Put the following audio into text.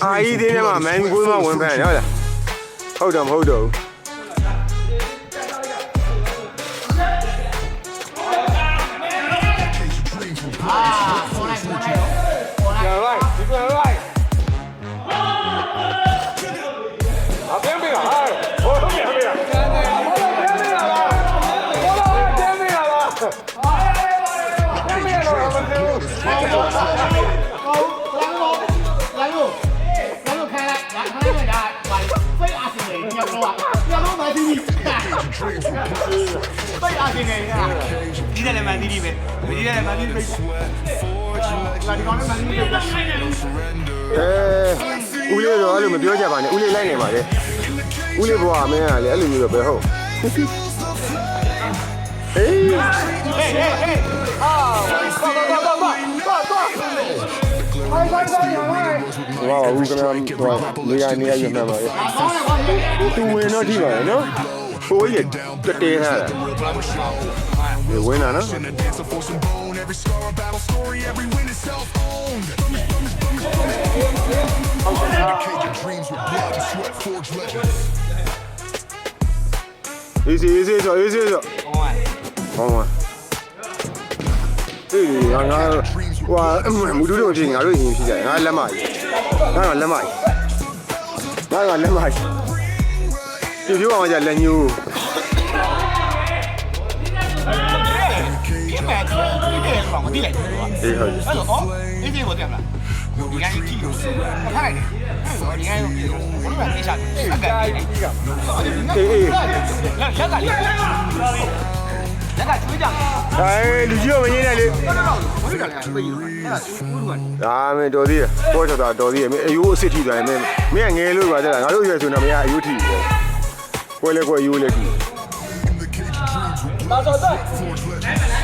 အာကြီးသေးတယ်မှာမန်ကိုမှဝင်ဖန်ဟုတ်လားဟုတ်တော့မဟုတ်တော့ဒီတယ်လည်းမန်ဒီဒီပဲဒီတယ်လည်းမန်ဒီဒီပဲလာဒီကောင်လည်းမန်ဒီဒီပဲဦးလေးတော့အဲ့လိုမပြောကြပါနဲ့ဦးလေးလိုက်နေပါလေဦးလေးဘွားမင်းကလည်းအဲ့လိုမျိုးတော့ပဲဟုတ်ဟေးအာဝါဦးကနနေရရွမှန်ပါရဲ့သူဝင်တော့ထိပါရဲ့နော်ဟိုကြီးတတဲထားတာဝင်လာနော်easy ဆိုဟောင်းအေးငါဟွာမူတူတို့ဖြစ်ငါတို့ရင်ဖြစ်ကြငါလက်မကြီးငါလက်မကြီးငါလက်မကြီးဒီပြောအောင်ကြလက်ညိုးမသိလိုက်ဘူးကွာအေးဟုတ်တယ်အဲ့တော့အေးဒီကိုတက်မလားဒီကနေ့ကြည့်လို့ထားလိုက်တယ်ဒီကနေ့ဘယ်လိုလဲရှာတယ်အကကြီးကြီးကအေးလက်ကလေးလက်ကကျွေးကြလူကြီးကမရင်းနဲ့လေဘယ်လိုလဲပြေးယူအဲ့ဒါဦးကဒါမင်းတော်သေးတယ်ပေါ်ချတာတော်သေးတယ်မင်းအယိုးအစ်စ်ထိသွားတယ်မင်းကငယ်လို့ပါတဲ့လားငါတို့ရွယ်ဆိုတော့မရအယိုးထိတယ်ကွဲလဲကွဲအယိုးလဲထိလာတော့